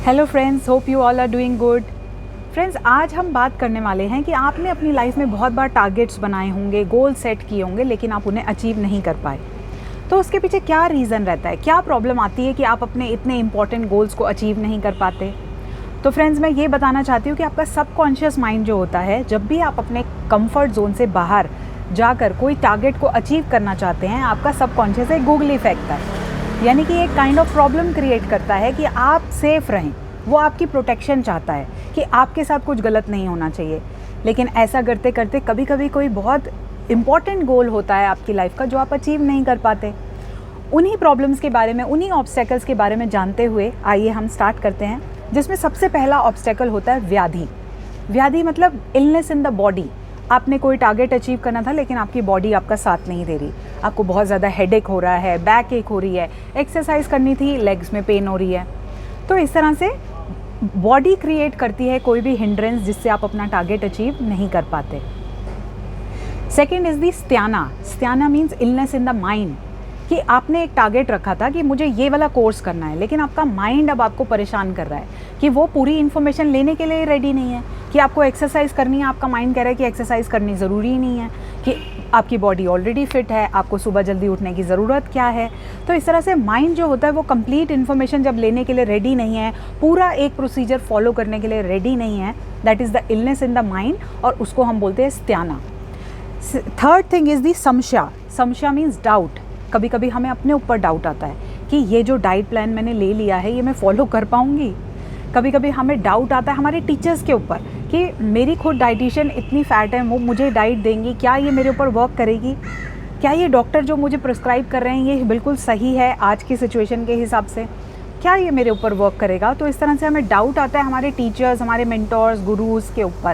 Hello friends, hope you all are doing good. Friends, आज हम बात करने वाले हैं कि आपने अपनी लाइफ में बहुत बार टारगेट्स बनाए होंगे, गोल सेट किए होंगे, लेकिन आप उन्हें अचीव नहीं कर पाए। तो उसके पीछे क्या रीज़न रहता है, क्या प्रॉब्लम आती है कि आप अपने इतने इंपॉर्टेंट गोल्स को अचीव नहीं कर पाते। तो फ्रेंड्स, मैं ये बताना चाहती हूँ कि आपका सबकॉन्शियस माइंड जो होता है, जब भी आप अपने कंफर्ट जोन से बाहर जाकर कोई टारगेट को अचीव करना चाहते हैं, आपका सबकॉन्शियस एक गूगली फेंकता है, यानी कि एक काइंड ऑफ प्रॉब्लम क्रिएट करता है कि आप सेफ रहें। वो आपकी प्रोटेक्शन चाहता है कि आपके साथ कुछ गलत नहीं होना चाहिए। लेकिन ऐसा करते करते कभी कभी कोई बहुत इंपॉर्टेंट गोल होता है आपकी लाइफ का जो आप अचीव नहीं कर पाते। उन्हीं प्रॉब्लम्स के बारे में, उन्हीं ऑब्स्टेकल्स के बारे में जानते हुए आइए हम स्टार्ट करते हैं, जिसमें सबसे पहला ऑब्स्टेकल होता है व्याधि। व्याधि मतलब इलनेस इन द बॉडी। आपने कोई टारगेट अचीव करना था लेकिन आपकी बॉडी आपका साथ नहीं दे रही, आपको बहुत ज़्यादा हेडेक हो रहा है, बैक एक हो रही है, एक्सरसाइज करनी थी, लेग्स में पेन हो रही है। तो इस तरह से बॉडी क्रिएट करती है कोई भी हिंड्रेंस जिससे आप अपना टारगेट अचीव नहीं कर पाते। Second is the styana. Styana means illness in the mind, कि आपने एक टारगेट रखा था कि मुझे ये वाला कोर्स करना है, लेकिन आपका माइंड अब आपको परेशान कर रहा है कि वो पूरी इन्फॉर्मेशन लेने के लिए रेडी नहीं है। कि आपको एक्सरसाइज करनी है, आपका माइंड कह रहा है कि एक्सरसाइज करनी ज़रूरी ही नहीं है, कि आपकी बॉडी ऑलरेडी फिट है, आपको सुबह जल्दी उठने की ज़रूरत क्या है। तो इस तरह से माइंड जो होता है वो कंप्लीट इन्फॉर्मेशन जब लेने के लिए रेडी नहीं है, पूरा एक प्रोसीजर फॉलो करने के लिए रेडी नहीं है, that is the illness in the mind, और उसको हम बोलते हैं स्त्याना। थर्ड थिंग इज़ दी संशय। संशय मीन्स डाउट। कभी कभी हमें अपने ऊपर डाउट आता है कि ये जो डाइट प्लान मैंने ले लिया है ये मैं फॉलो कर पाऊँगी। कभी कभी हमें डाउट आता है हमारे टीचर्स के ऊपर कि मेरी खुद डाइटिशियन इतनी फ़ैट है, वो मुझे डाइट देंगी, क्या ये मेरे ऊपर वर्क करेगी, क्या ये डॉक्टर जो मुझे प्रिस्क्राइब कर रहे हैं ये बिल्कुल सही है आज की सिचुएशन के हिसाब से, क्या ये मेरे ऊपर वर्क करेगा। तो इस तरह से हमें डाउट आता है हमारे टीचर्स, हमारे मेंटोर्स, गुरुज़ के ऊपर।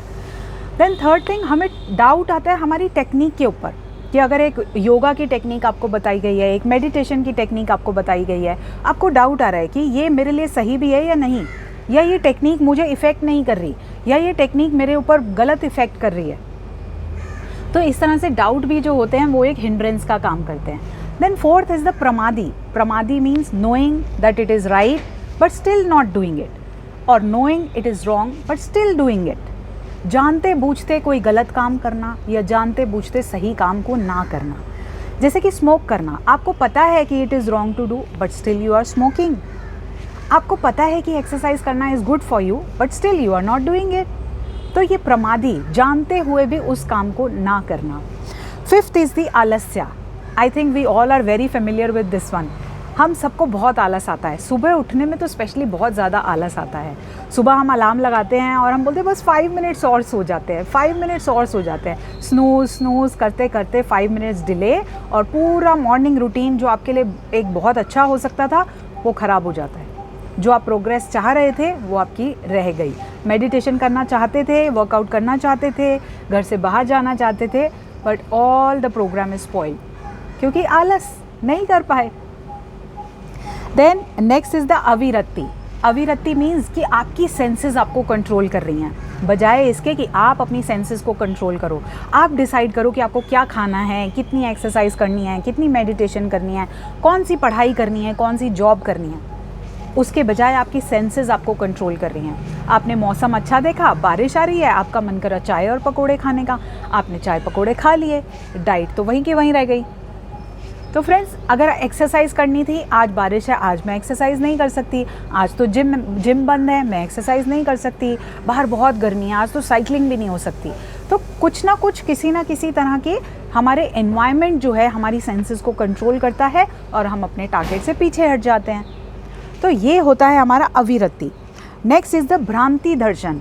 देन थर्ड थिंग, हमें डाउट आता है हमारी टेक्निक के ऊपर, कि अगर एक योगा की टेक्निक आपको बताई गई है, एक मेडिटेशन की टेक्निक आपको बताई गई है, आपको डाउट आ रहा है कि ये मेरे लिए सही भी है या नहीं, या ये टेक्निक मुझे इफ़ेक्ट नहीं कर रही, या ये टेक्निक मेरे ऊपर गलत इफ़ेक्ट कर रही है। तो इस तरह से डाउट भी जो होते हैं वो एक हिंड्रेंस का काम करते हैं। Then fourth is the pramadi. Pramadi means knowing that it is right but still not doing it, और knowing it is wrong but still doing it. जानते बूझते कोई गलत काम करना या जानते बूझते सही काम को ना करना। जैसे कि स्मोक करना, आपको पता है कि it is wrong to do but still you are smoking. आपको पता है कि एक्सरसाइज करना is good for you but still you are not doing it. तो ये प्रमादी, जानते हुए भी उस काम को ना करना। फिफ्थ इज़ दी आलस्य। I think we all are very familiar with this one. हम सबको बहुत आलस आता है, सुबह उठने में तो स्पेशली बहुत ज़्यादा आलस आता है। सुबह हम अलार्म लगाते हैं और हम बोलते हैं बस 5 मिनट्स और सो जाते हैं, 5 मिनट्स और सो जाते हैं। स्नूज़ स्नूज़ करते करते 5 मिनट्स डिले, और पूरा मॉर्निंग रूटीन जो आपके लिए एक बहुत अच्छा हो सकता था वो ख़राब हो जाता है। जो आप प्रोग्रेस चाह रहे थे वो आपकी रह गई। मेडिटेशन करना चाहते थे, वर्कआउट करना चाहते थे, घर से बाहर जाना चाहते थे, but all the program is spoiled क्योंकि आलस नहीं कर पाए। Then next is the avirati. Avirati means कि आपकी सेंसेस आपको कंट्रोल कर रही हैं, बजाय इसके कि आप अपनी सेंसेस को कंट्रोल करो। आप डिसाइड करो कि आपको क्या खाना है, कितनी एक्सरसाइज करनी है, कितनी मेडिटेशन करनी है, कौन सी पढ़ाई करनी है, कौन सी जॉब करनी है। उसके बजाय आपकी सेंसेस आपको कंट्रोल कर रही हैं। आपने मौसम अच्छा देखा, बारिश आ रही है, आपका मन करा चाय और पकोड़े खाने का, आपने चाय पकोड़े खा लिए, डाइट तो वहीं की वहीं रह गई। तो फ्रेंड्स, अगर एक्सरसाइज करनी थी, आज बारिश है, आज मैं एक्सरसाइज नहीं कर सकती, आज तो जिम बंद है, मैं एक्सरसाइज नहीं कर सकती, बाहर बहुत गर्मी है, आज तो साइकिलिंग भी नहीं हो सकती। तो कुछ ना कुछ, किसी ना किसी तरह के हमारे एनवायरनमेंट जो है हमारी सेंसेस को कंट्रोल करता है और हम अपने टारगेट से पीछे हट जाते हैं। तो ये होता है हमारा अविरति। नेक्स्ट इज़ द भ्रांति दर्शन,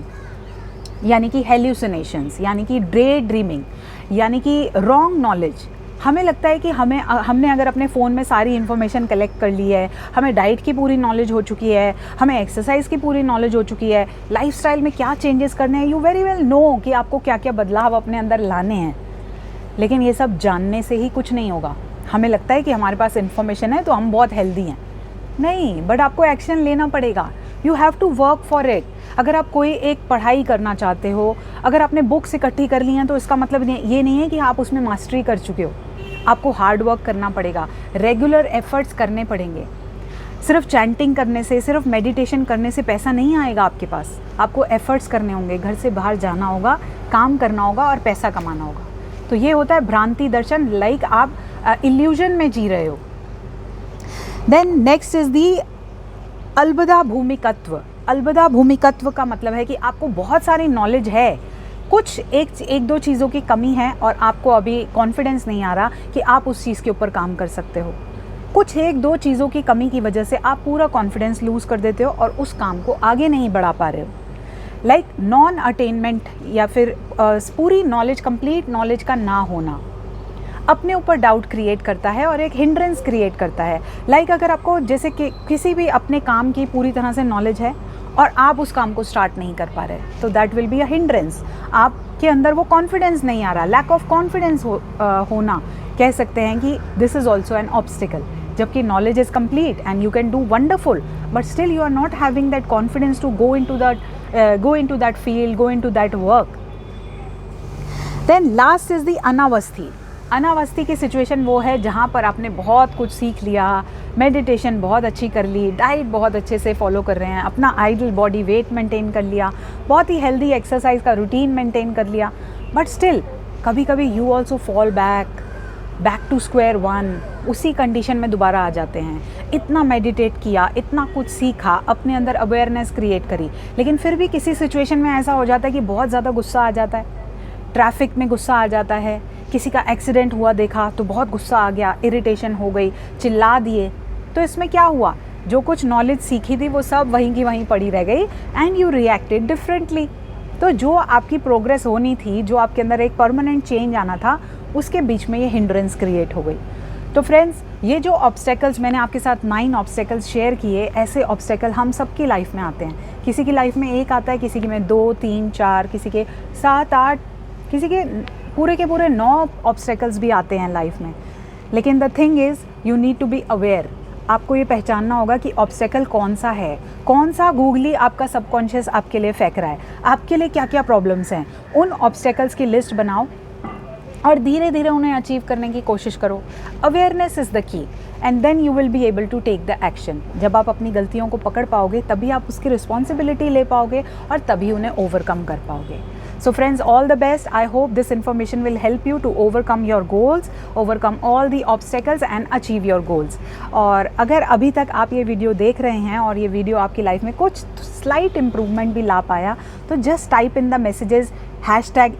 यानी कि हेल्यूसिनेशंस, यानी कि डे ड्रीमिंग, यानी कि रॉन्ग नॉलेज। हमें लगता है कि हमने अगर अपने फ़ोन में सारी इन्फॉर्मेशन कलेक्ट कर ली है, हमें डाइट की पूरी नॉलेज हो चुकी है, हमें एक्सरसाइज की पूरी नॉलेज हो चुकी है, लाइफस्टाइल में क्या चेंजेस करने हैं, यू वेरी वेल नो कि आपको क्या क्या बदलाव अपने अंदर लाने हैं। लेकिन ये सब जानने से ही कुछ नहीं होगा। हमें लगता है कि हमारे पास इन्फॉर्मेशन है तो हम बहुत हेल्दी हैं। नहीं, बट आपको एक्शन लेना पड़ेगा। You have to work for it. अगर आप कोई एक पढ़ाई करना चाहते हो, अगर आपने बुक्स इकट्ठी कर ली हैं तो इसका मतलब ये नहीं है कि आप उसमें मास्टरी कर चुके हो। आपको हार्ड वर्क करना पड़ेगा, रेगुलर एफर्ट्स करने पड़ेंगे। सिर्फ चैंटिंग करने से, सिर्फ मेडिटेशन करने से पैसा नहीं आएगा आपके पास। आपको एफर्ट्स करने होंगे, घर से बाहर जाना होगा, काम करना होगा और पैसा कमाना होगा। तो ये होता है भ्रांति दर्शन, लाइक आप इल्यूजन में जी रहे हो। Then next is the alabdha bhumikatva. Alabdha bhumikatva का मतलब है कि आपको बहुत सारी नॉलेज है, कुछ एक दो चीज़ों की कमी है और आपको अभी कॉन्फिडेंस नहीं आ रहा कि आप उस चीज़ के ऊपर काम कर सकते हो। कुछ एक दो चीज़ों की कमी की वजह से आप पूरा कॉन्फिडेंस लूज़ कर देते हो और उस काम को आगे नहीं बढ़ा पा रहे हो। लाइक नॉन अटेनमेंट या फिर पूरी नॉलेज, कंप्लीट नॉलेज का ना होना अपने ऊपर डाउट क्रिएट करता है और एक हिंड्रेंस क्रिएट करता है। लाइक अगर आपको जैसे कि किसी भी अपने काम की पूरी तरह से नॉलेज है और आप उस काम को स्टार्ट नहीं कर पा रहे, तो that will be a hindrance. आपके अंदर वो कॉन्फिडेंस नहीं आ रहा, लैक ऑफ कॉन्फिडेंस होना कह सकते हैं कि this is also an obstacle. जबकि knowledge is complete and you can do wonderful, but still you are not having that confidence to go into that field, go into that work. Then last is the अनावस्थी। अनावस्थी की situation वो है जहाँ पर आपने बहुत कुछ सीख लिया, मेडिटेशन बहुत अच्छी कर ली, डाइट बहुत अच्छे से फॉलो कर रहे हैं, अपना आइडल बॉडी वेट मेंटेन कर लिया, बहुत ही हेल्दी एक्सरसाइज का रूटीन मेंटेन कर लिया, बट स्टिल कभी कभी you also fall back to square one, उसी कंडीशन में दोबारा आ जाते हैं। इतना मेडिटेट किया, इतना कुछ सीखा, अपने अंदर अवेयरनेस क्रिएट करी, लेकिन फिर भी किसी सिचुएशन में ऐसा हो जाता है कि बहुत ज़्यादा गुस्सा आ जाता है, ट्रैफिक में गुस्सा आ जाता है, किसी का एक्सीडेंट हुआ देखा तो बहुत गुस्सा आ गया, इरिटेशन हो गई, चिल्ला दिए। तो इसमें क्या हुआ, जो कुछ नॉलेज सीखी थी वो सब वहीं की वहीं पड़ी रह गई एंड यू रिएक्टेड डिफरेंटली। तो जो आपकी प्रोग्रेस होनी थी, जो आपके अंदर एक परमानेंट चेंज आना था, उसके बीच में ये हिंड्रेंस क्रिएट हो गई। तो फ्रेंड्स, ये जो ऑब्स्टेकल्स मैंने आपके साथ 9 ऑब्स्टेकल्स शेयर किए, ऐसे ऑब्स्टेकल हम सबकी लाइफ में आते हैं। किसी की लाइफ में एक आता है, किसी की में 2, 3, 4, किसी के 7, 8, किसी के पूरे 9 ऑब्स्टेकल्स भी आते हैं लाइफ में। लेकिन the thing is you need to be aware. आपको ये पहचानना होगा कि ऑब्स्टेकल कौन सा है, कौन सा गूगली आपका सबकॉन्शियस आपके लिए फेंक रहा है, आपके लिए क्या क्या प्रॉब्लम्स हैं। उन ऑब्स्टेकल्स की लिस्ट बनाओ और धीरे धीरे उन्हें अचीव करने की कोशिश करो। Awareness is the key and then you will be able to take the action. जब आप अपनी गलतियों को पकड़ पाओगे तभी आप उसकी रिस्पॉन्सिबिलिटी ले पाओगे और तभी उन्हें ओवरकम कर पाओगे। So friends, all the best. I hope this information will help you to overcome your goals, overcome all the obstacles and achieve your goals. और अगर अभी तक आप ये वीडियो देख रहे हैं और ये वीडियो आपकी लाइफ में कुछ स्लाइट इम्प्रूवमेंट भी ला पाया, तो just type in the messages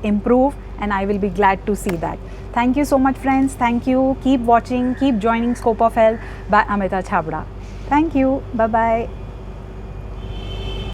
#improve and I will be glad to see that. Thank you so much friends. Thank you. Keep watching, keep joining Scope of Health by Amita Chhabra. Thank you. Bye bye.